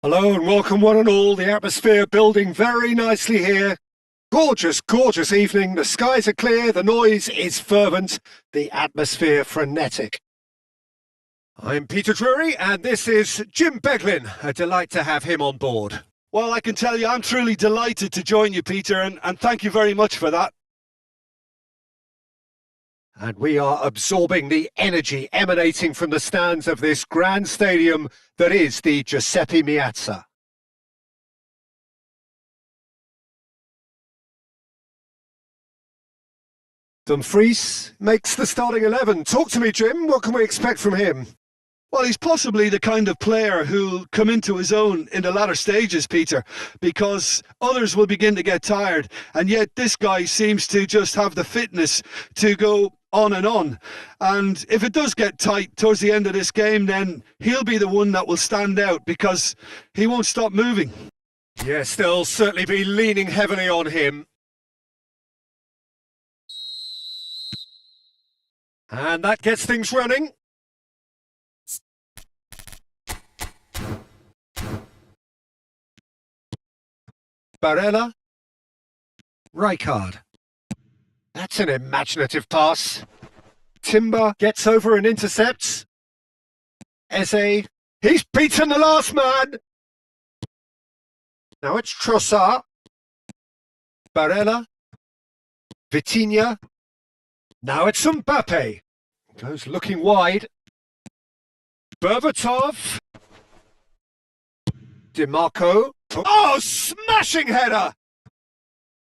Hello and welcome one and all. The atmosphere building very nicely here. Gorgeous, gorgeous evening. The skies are clear, the noise is fervent, the atmosphere frenetic. I'm Peter Drury and this is Jim Beglin. A delight to have him on board. Well, I can tell you I'm truly delighted to join you, Peter, and thank you very much for that. And we are absorbing the energy emanating from the stands of this grand stadium that is the Giuseppe Meazza. Dumfries makes the starting 11. Talk to me, Jim. What can we expect from him? Well, he's possibly the kind of player who'll come into his own in the latter stages, Peter, because others will begin to get tired, and yet this guy seems to just have the fitness to go on. And if it does get tight towards the end of this game, then he'll be the one that will stand out because he won't stop moving. Yes, they'll certainly be leaning heavily on him. And that gets things running. Barella. Rijkaard. That's an imaginative pass. Timber gets over and intercepts. Eze. He's beaten the last man. Now it's Trossard. Barella. Vitinha. Now it's Mbappe. Goes looking wide. Berbatov. DiMarco. Oh, smashing header!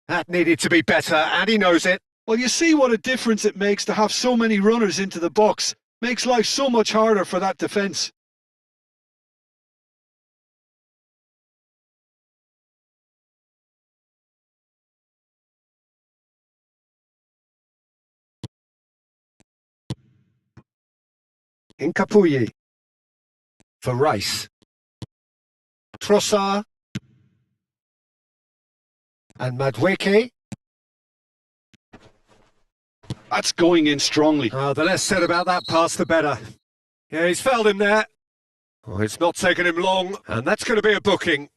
That needed to be better, and he knows it. Well, you see what a difference it makes to have so many runners into the box. Makes life so much harder for that defence. Incapuyi. For Rice. Trossard. And Madueke. That's going in strongly. Oh, the less said about that pass, the better. Yeah, he's fouled him there. Oh, it's not taken him long, and that's going to be a booking.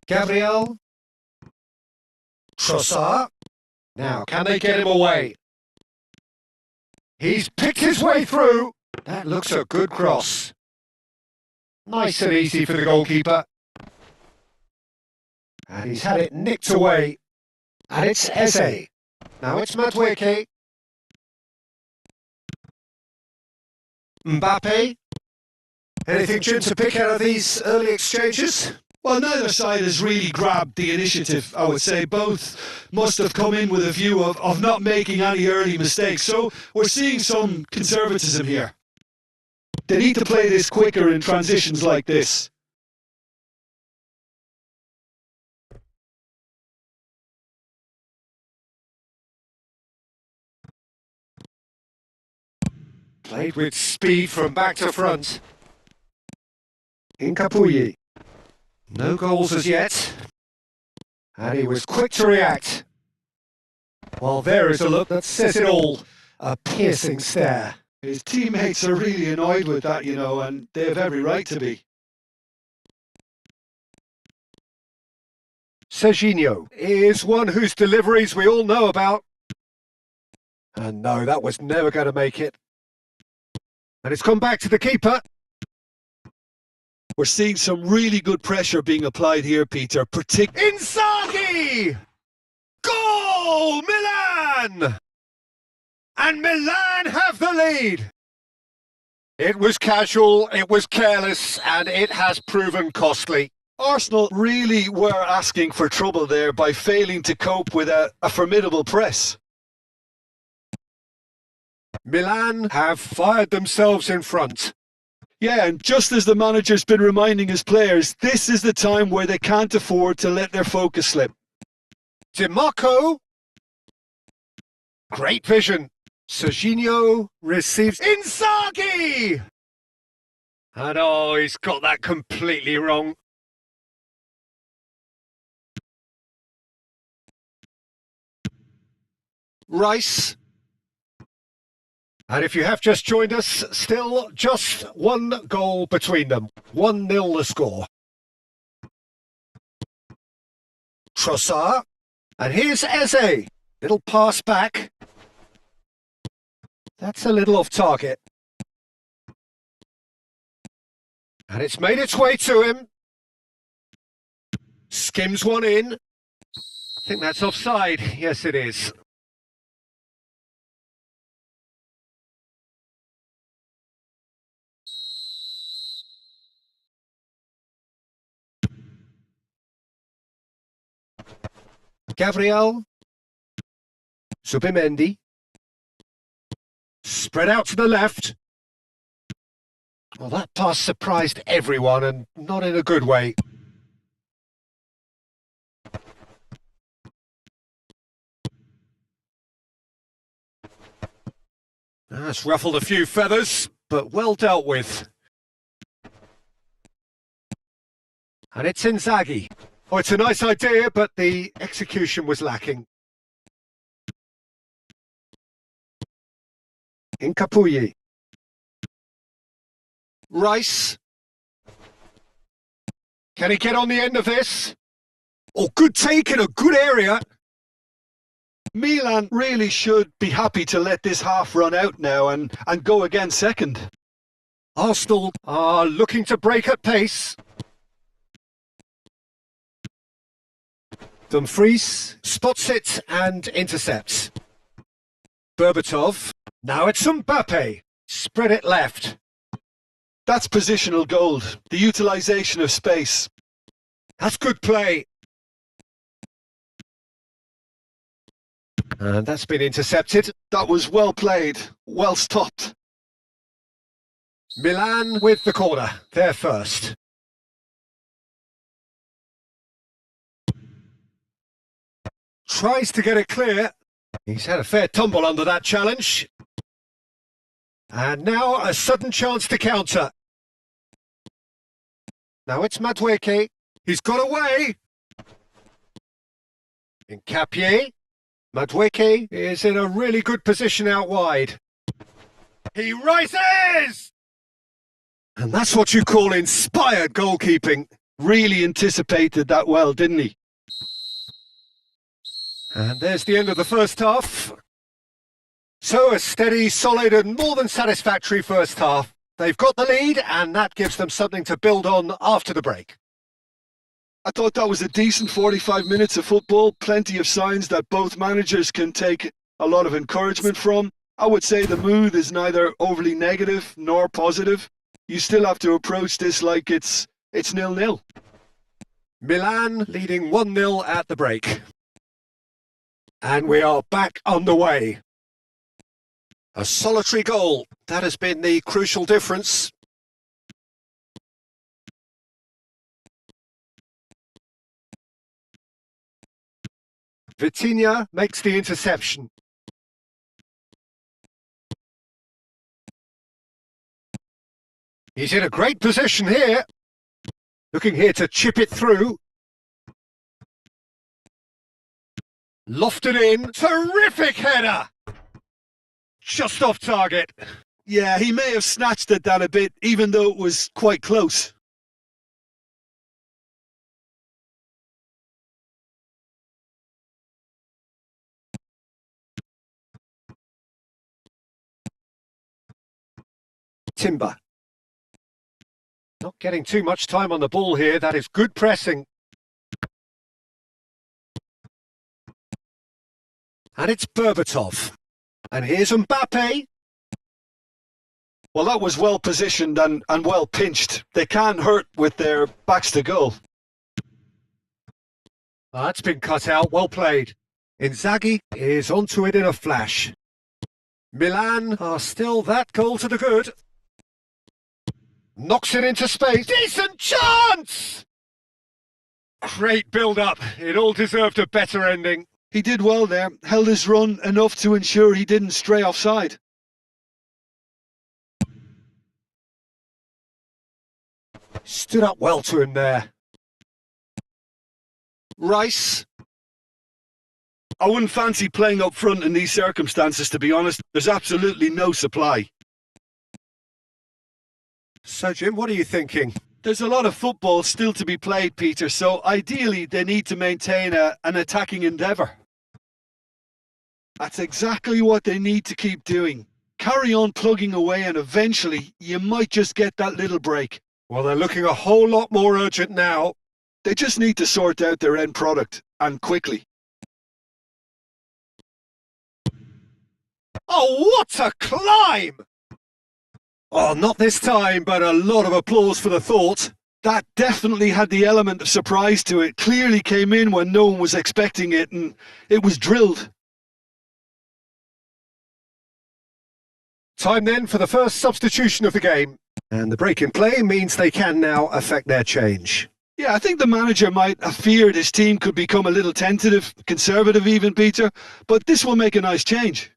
Gabriel. Trossard. Now, can they get him away? He's picked his way through. That looks a good cross. Nice and easy for the goalkeeper. And he's had it nicked away. And it's Eze. Now it's Madueke. Mbappe. Anything, Jim, to pick out of these early exchanges? Well, neither side has really grabbed the initiative, I would say. Both must have come in with a view of not making any early mistakes. So we're seeing some conservatism here. They need to play this quicker in transitions like this. Played with speed from back to front. Incapuyi. No goals as yet. And he was quick to react. Well, there is a look that says it all. A piercing stare. His teammates are really annoyed with that, you know, and they have every right to be. Serginho is one whose deliveries we all know about. And no, that was never going to make it. And it's come back to the keeper. We're seeing some really good pressure being applied here, Peter. Inzaghi! Goal! Milan! And Milan have the lead. It was casual, it was careless, and it has proven costly. Arsenal really were asking for trouble there by failing to cope with a formidable press. Milan have fired themselves in front. Yeah, and just as the manager's been reminding his players, this is the time where they can't afford to let their focus slip. DiMarco. Great vision. Serginho receives Inzaghi! And oh, he's got that completely wrong. Rice. And if you have just joined us, still just one goal between them. 1-0 the score. Trossard. And here's Eze. Little pass back. That's a little off target. And it's made its way to him. Skims one in. I think that's offside. Yes, it is. Gabriel. Subimendi. Spread out to the left. Well, that pass surprised everyone, and not in a good way. That's ruffled a few feathers, but well dealt with. And it's Inzaghi. Oh, it's a nice idea, but the execution was lacking. Incapuyi. Rice. Can he get on the end of this? Oh, good take in a good area. Milan really should be happy to let this half run out now and go again second. Arsenal are looking to break at pace. Dumfries spots it and intercepts. Berbatov. Now it's Mbappe. Spread it left. That's positional gold, the utilisation of space. That's good play. And that's been intercepted. That was well played, well stopped. Milan with the corner. They're first. Tries to get it clear. He's had a fair tumble under that challenge. And now a sudden chance to counter. Now it's Madueke. He's got away. Incapié. Madueke is in a really good position out wide. He rises! And that's what you call inspired goalkeeping. Really anticipated that well, didn't he? And there's the end of the first half. So a steady, solid and more than satisfactory first half. They've got the lead and that gives them something to build on after the break. I thought that was a decent 45 minutes of football. Plenty of signs that both managers can take a lot of encouragement from. I would say the mood is neither overly negative nor positive. You still have to approach this like it's 0-0. Milan leading 1-0 at the break. And we are back on the way. A solitary goal. That has been the crucial difference. Vitinha makes the interception. He's in a great position here. Looking here to chip it through. Lofted in. Terrific header! Just off target. Yeah, he may have snatched at that a bit, even though it was quite close. Timber. Not getting too much time on the ball here. That is good pressing. And it's Berbatov. And here's Mbappe. Well, that was well positioned and well pinched. They can't hurt with their backs to goal. That's been cut out. Well played. Inzaghi is onto it in a flash. Milan are still that goal to the good. Knocks it into space. Decent chance! Great build-up. It all deserved a better ending. He did well there, held his run enough to ensure he didn't stray offside. Stood up well to him there. Rice. I wouldn't fancy playing up front in these circumstances, to be honest. There's absolutely no supply. So, Jim, what are you thinking? There's a lot of football still to be played, Peter, so ideally they need to maintain an attacking endeavour. That's exactly what they need to keep doing. Carry on plugging away and eventually you might just get that little break. Well, they're looking a whole lot more urgent now. They just need to sort out their end product, and quickly. Oh, what a climb! Oh, not this time, but a lot of applause for the thought. That definitely had the element of surprise to it. Clearly came in when no one was expecting it, and it was drilled. Time then for the first substitution of the game. And the break in play means they can now affect their change. Yeah, I think the manager might have feared his team could become a little tentative, conservative even, Peter, but this will make a nice change.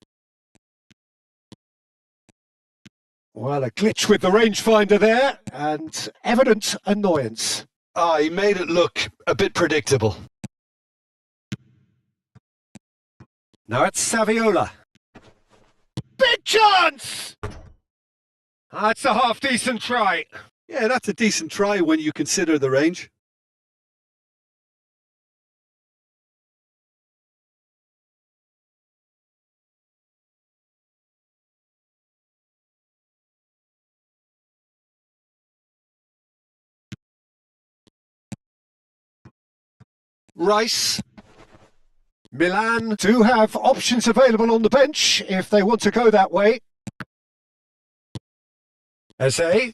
Well, a glitch with the rangefinder there, and evident annoyance. He made it look a bit predictable. Now it's Saviola. Big chance! That's a half-decent try. Yeah, that's a decent try when you consider the range. Rice. Milan do have options available on the bench if they want to go that way. Eze.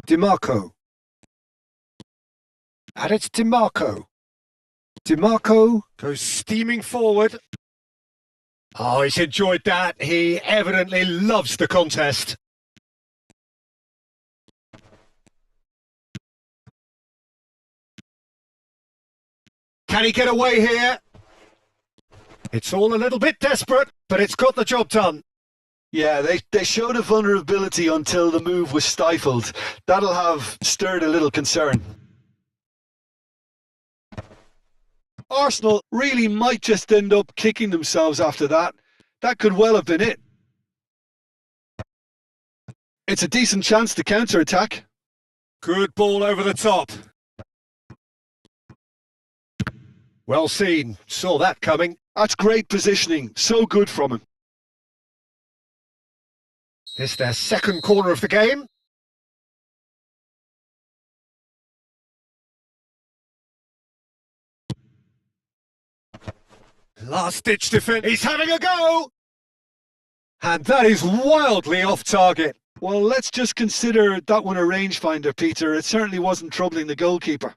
DiMarco. And it's DiMarco. DiMarco goes steaming forward. Oh, he's enjoyed that. He evidently loves the contest. Can he get away here? It's all a little bit desperate, but it's got the job done. Yeah, they showed a vulnerability until the move was stifled. That'll have stirred a little concern. Arsenal really might just end up kicking themselves after that. That could well have been it. It's a decent chance to counter-attack. Good ball over the top. Well seen. Saw that coming. That's great positioning. So good from him. It's their second corner of the game. Last-ditch defense. He's having a go! And that is wildly off target. Well, let's just consider that one a rangefinder, Peter. It certainly wasn't troubling the goalkeeper.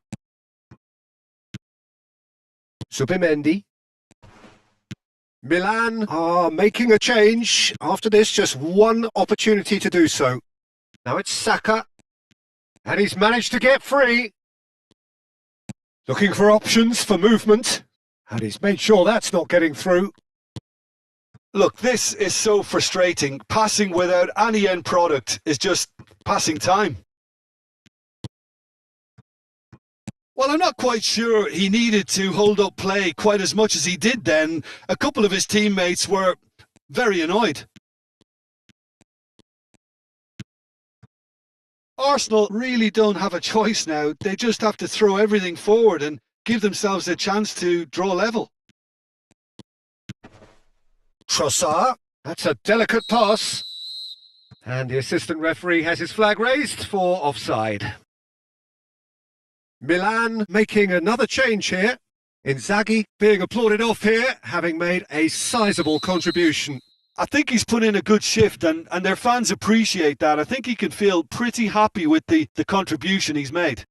Subimendi. Milan are making a change. After this, just one opportunity to do so. Now it's Saka. And he's managed to get free. Looking for options for movement. And he's made sure that's not getting through. Look, this is so frustrating. Passing without any end product is just passing time. Well, I'm not quite sure he needed to hold up play quite as much as he did then. A couple of his teammates were very annoyed. Arsenal really don't have a choice now. They just have to throw everything forward and give themselves a chance to draw level. Trossard. That's a delicate pass. And the assistant referee has his flag raised for offside. Milan making another change here. Inzaghi being applauded off here, having made a sizable contribution. I think he's put in a good shift and their fans appreciate that. I think he can feel pretty happy with the contribution he's made.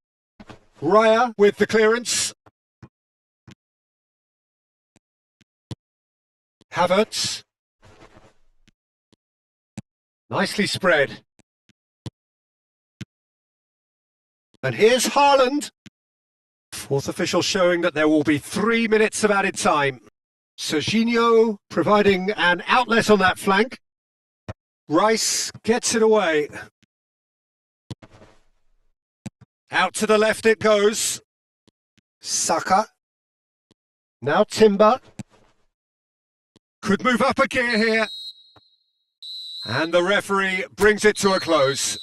Raya with the clearance. Havertz. Nicely spread. And here's Haaland. Fourth official showing that there will be 3 minutes of added time. Serginho providing an outlet on that flank. Rice gets it away. Out to the left it goes. Saka. Now Timber. Could move up a gear here. And the referee brings it to a close.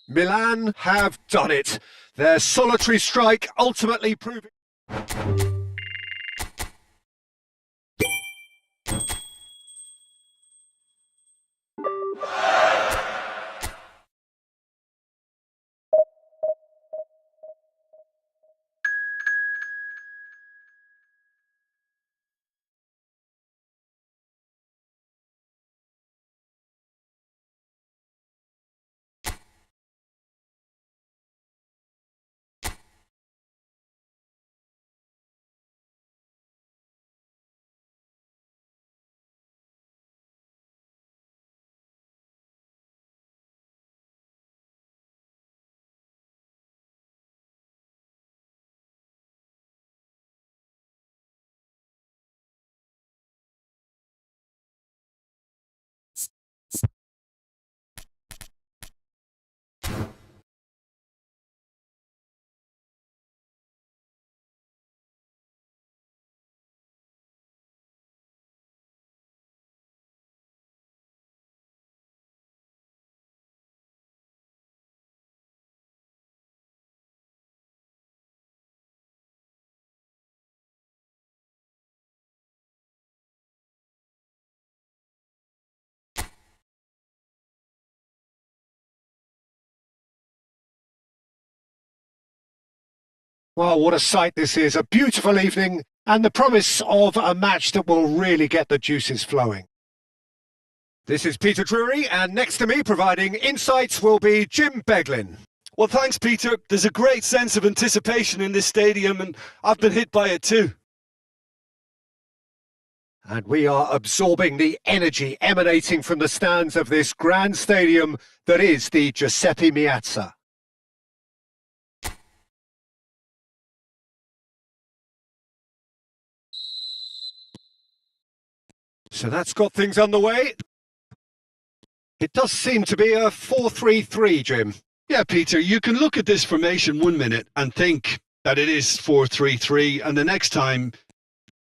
Milan have done it. Their solitary strike ultimately proving... Well, what a sight this is. A beautiful evening and the promise of a match that will really get the juices flowing. This is Peter Drury, and next to me providing insights will be Jim Beglin. Well, thanks, Peter. There's a great sense of anticipation in this stadium, and I've been hit by it too. And we are absorbing the energy emanating from the stands of this grand stadium that is the Giuseppe Meazza. So that's got things underway. It does seem to be a 4-3-3, Jim. Yeah, Peter, you can look at this formation 1 minute and think that it is 4-3-3, and the next time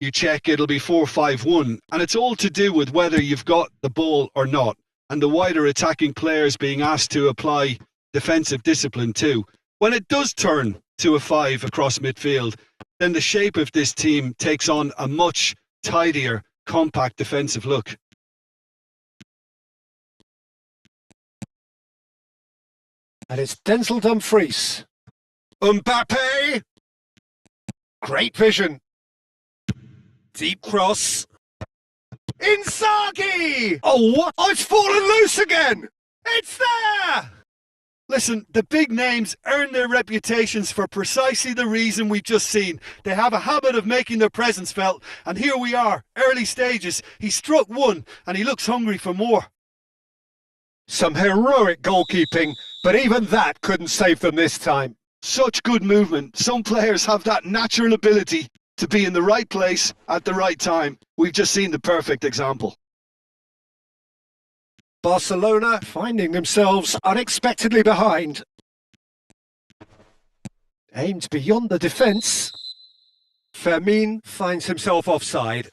you check it'll be 4-5-1, and it's all to do with whether you've got the ball or not, and the wider attacking players being asked to apply defensive discipline too. When it does turn to a 5 across midfield, then the shape of this team takes on a much tidier, compact defensive look. And it's Denzel Dumfries. Mbappe! Great vision. Deep cross. Inzaghi! Oh, what? Oh, it's fallen loose again! It's there! Listen, the big names earn their reputations for precisely the reason we've just seen. They have a habit of making their presence felt, and here we are, early stages. He struck one, and he looks hungry for more. Some heroic goalkeeping, but even that couldn't save them this time. Such good movement. Some players have that natural ability to be in the right place at the right time. We've just seen the perfect example. Barcelona finding themselves unexpectedly behind. Aimed beyond the defence. Fermin finds himself offside.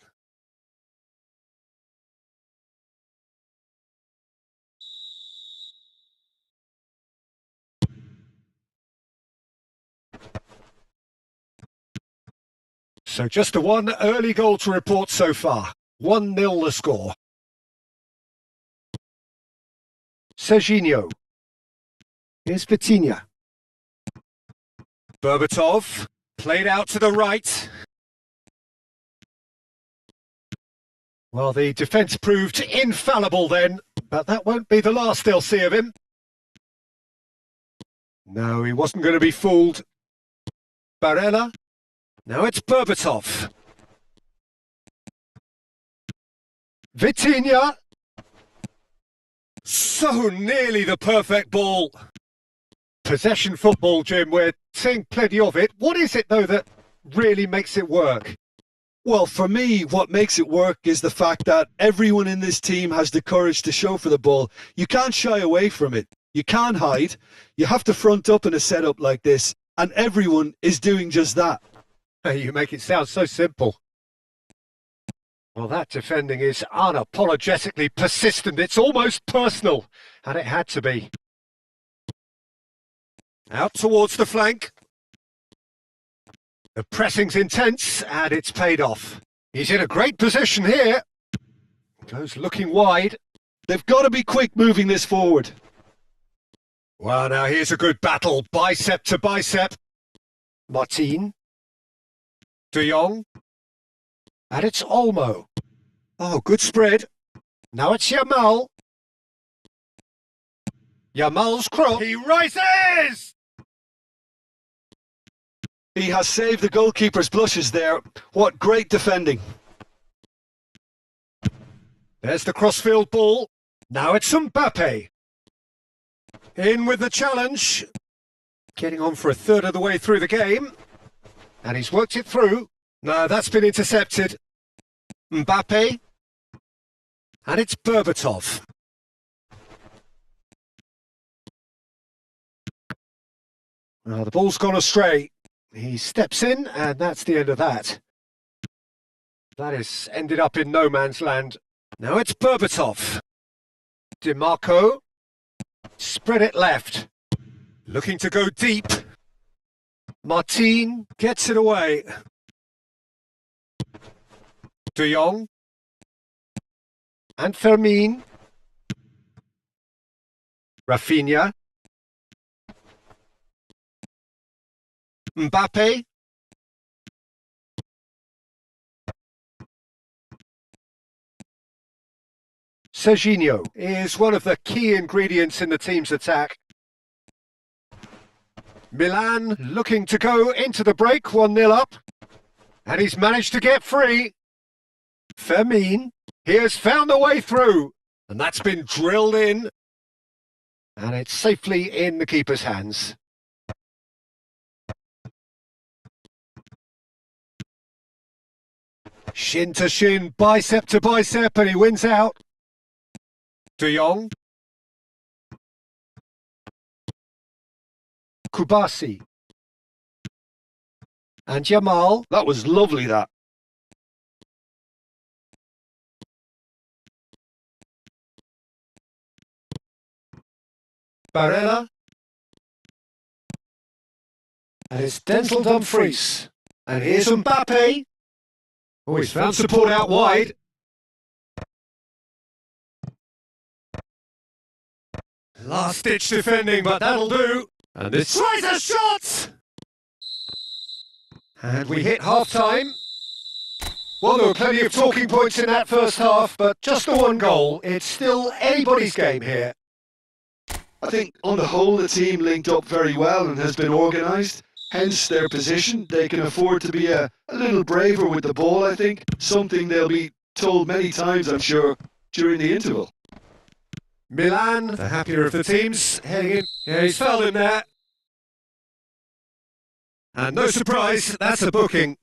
So just the one early goal to report so far. 1-0 the score. Serginho. Here's Vitinha. Berbatov. Played out to the right. Well, the defence proved infallible then, but that won't be the last they'll see of him. No, he wasn't going to be fooled. Barella. Now it's Berbatov. Vitinha. So nearly the perfect ball. Possession football, Jim. We're seeing plenty of it. What is it, though, that really makes it work? Well, for me, what makes it work is the fact that everyone in this team has the courage to show for the ball. You can't shy away from it. You can't hide. You have to front up in a setup like this, and everyone is doing just that. You make it sound so simple. Well, that defending is unapologetically persistent. It's almost personal, and it had to be. Out towards the flank. The pressing's intense, and it's paid off. He's in a great position here. Goes looking wide. They've got to be quick moving this forward. Well, now here's a good battle, bicep to bicep. Martin. De Jong. And it's Olmo. Oh, good spread. Now it's Yamal. Yamal's cross. He rises! He has saved the goalkeeper's blushes there. What great defending. There's the crossfield ball. Now it's Mbappe. In with the challenge. Getting on for a third of the way through the game. And he's worked it through. No, that's been intercepted. Mbappe. And it's Berbatov. Well, the ball's gone astray. He steps in, and that's the end of that. That has ended up in no man's land. Now it's Berbatov. DiMarco. Spread it left. Looking to go deep. Martin gets it away. De Jong. And Fermin. Rafinha. Mbappe. Serginho is one of the key ingredients in the team's attack. Milan looking to go into the break, 1-0 up. And he's managed to get free. Fermin, he has found the way through. And that's been drilled in. And it's safely in the keeper's hands. Shin to shin, bicep to bicep, and he wins out. De Jong. Kubasi. And Yamal. That was lovely, that. Barella. And it's Denzel Dumfries. And here's Mbappe. Oh, he's found support out wide. Last-ditch defending, but that'll do. And this tries a shot! And we hit half-time. Well, there were plenty of talking points in that first half, but just the one goal. It's still anybody's game here. I think on the whole the team linked up very well and has been organised. Hence their position. They can afford to be a little braver with the ball, I think. Something they'll be told many times, I'm sure, during the interval. Milan, the happier of the teams, heading in. Yeah, he's fouled him there. And no surprise, that's a booking.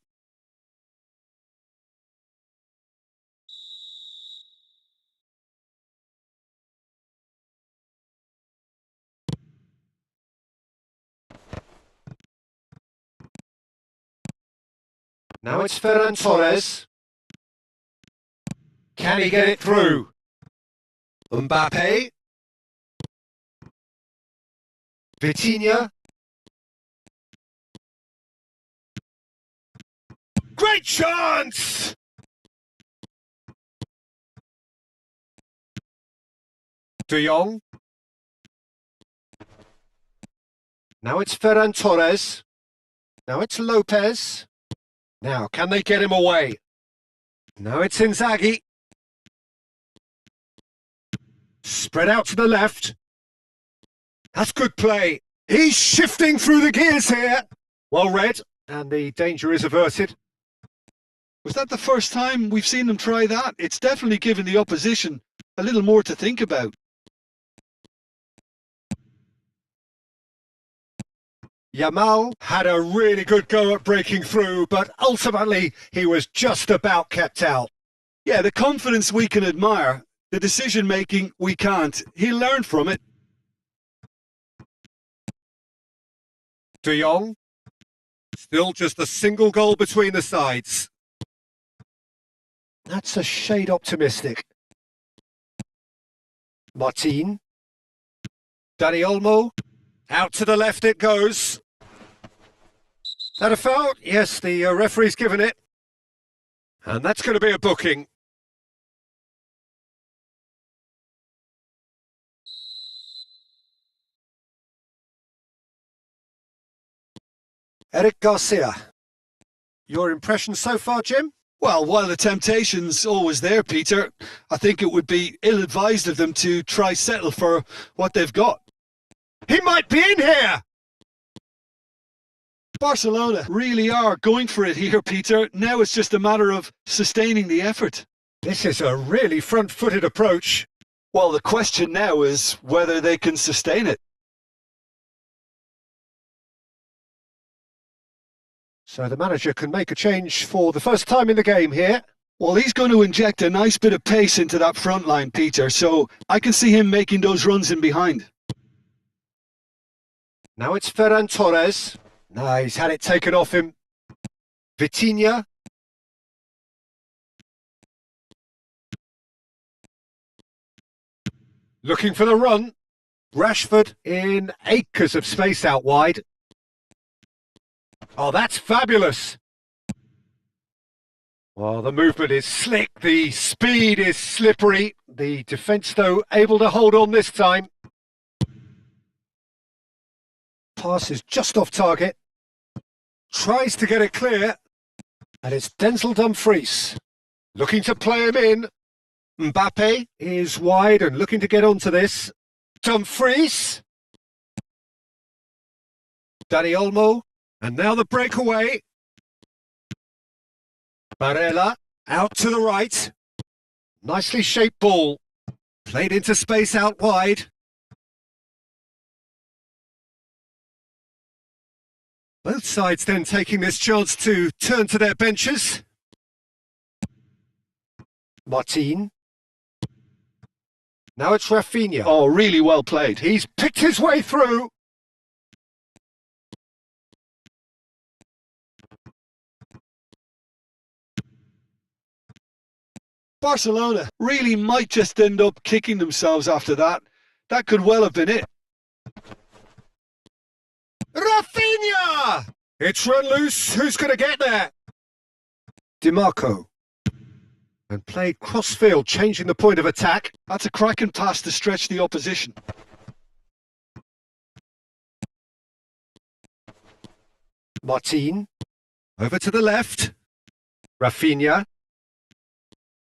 Now it's Ferran Torres. Can he get it through? Mbappe. Vitinha. Great chance! De Jong. Now it's Ferran Torres. Now it's Lopez. Now, can they get him away? Now it's Inzaghi. Spread out to the left. That's good play. He's shifting through the gears here. Well read, and the danger is averted. Was that the first time we've seen them try that? It's definitely given the opposition a little more to think about. Yamal had a really good go at breaking through, but ultimately he was just about kept out. Yeah, the confidence we can admire, the decision making we can't. He learned from it. De Jong, still just a single goal between the sides. That's a shade optimistic. Martin. Dani Olmo. Out to the left it goes. That a foul? Yes, the referee's given it. And that's going to be a booking. Eric Garcia. Your impression so far, Jim? Well, while the temptation's always there, Peter, I think it would be ill-advised of them to try settle for what they've got. He might be in here! Barcelona really are going for it here, Peter. Now it's just a matter of sustaining the effort. This is a really front-footed approach. Well, the question now is whether they can sustain it. So the manager can make a change for the first time in the game here. Well, he's going to inject a nice bit of pace into that front line, Peter, so I can see him making those runs in behind. Now it's Ferran Torres. No, he's had it taken off him. Vitinha. Looking for the run. Rashford in acres of space out wide. Oh, that's fabulous. Well, the movement is slick. The speed is slippery. The defence, though, able to hold on this time. Pass is just off target. Tries to get it clear. And it's Denzel Dumfries. Looking to play him in. Mbappe is wide and looking to get onto this. Dumfries. Dani Olmo. And now the breakaway. Barella out to the right. Nicely shaped ball. Played into space out wide. Both sides then taking this chance to turn to their benches. Martin. Now it's Rafinha. Oh, really well played. He's picked his way through. Barcelona really might just end up kicking themselves after that. That could well have been it. Rafinha! It's run loose. Who's going to get there? DiMarco. And played cross-field, changing the point of attack. That's a cracking pass to stretch the opposition. Martin. Over to the left. Rafinha.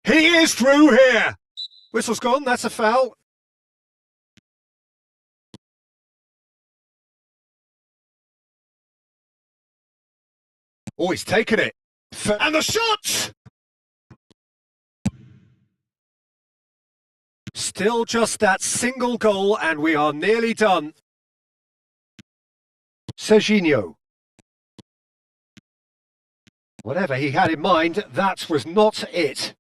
He is through here. Whistle's gone. That's a foul. Oh, he's taken it. And the shot! Still just that single goal, and we are nearly done. Serginho. Whatever he had in mind, that was not it.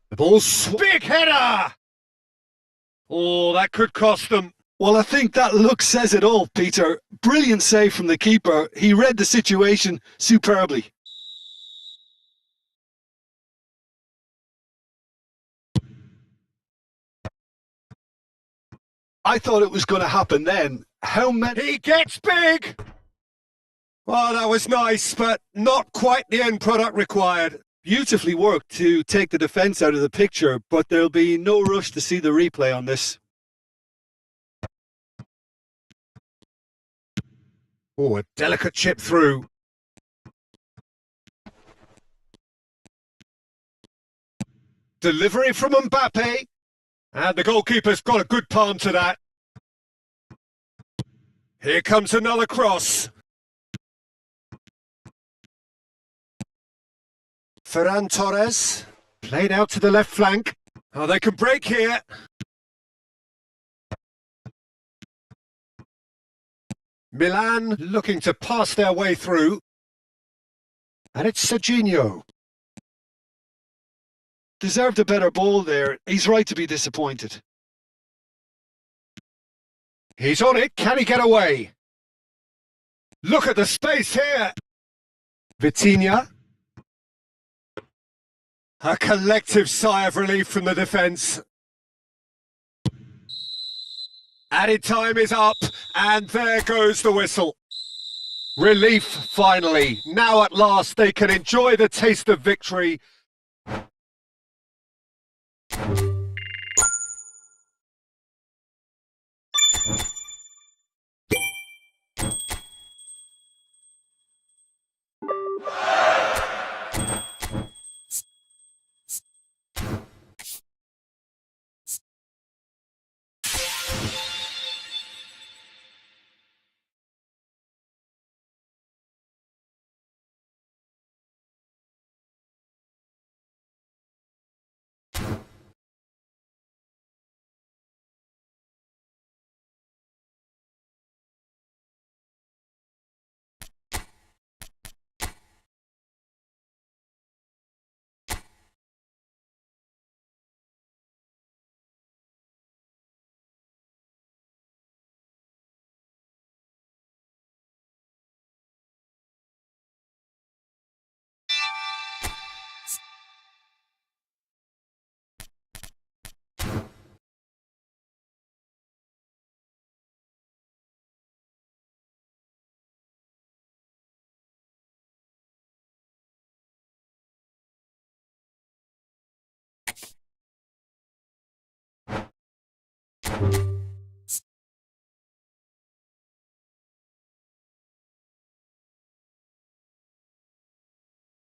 The ball's big header! Oh, that could cost them. Well, I think that look says it all, Peter. Brilliant save from the keeper. He read the situation superbly. I thought it was going to happen then. How many... He gets big! Well, that was nice, but not quite the end product required. Beautifully worked to take the defence out of the picture, but there'll be no rush to see the replay on this. Oh, a delicate chip through. Delivery from Mbappe. And the goalkeeper's got a good palm to that. Here comes another cross. Ferran Torres, played out to the left flank. Oh, they can break here. Milan looking to pass their way through. And it's Serginho. Deserved a better ball there. He's right to be disappointed. He's on it. Can he get away? Look at the space here. Vitinha. A collective sigh of relief from the defence. Added time is up, and there goes the whistle. Relief, finally. Now at last they can enjoy the taste of victory.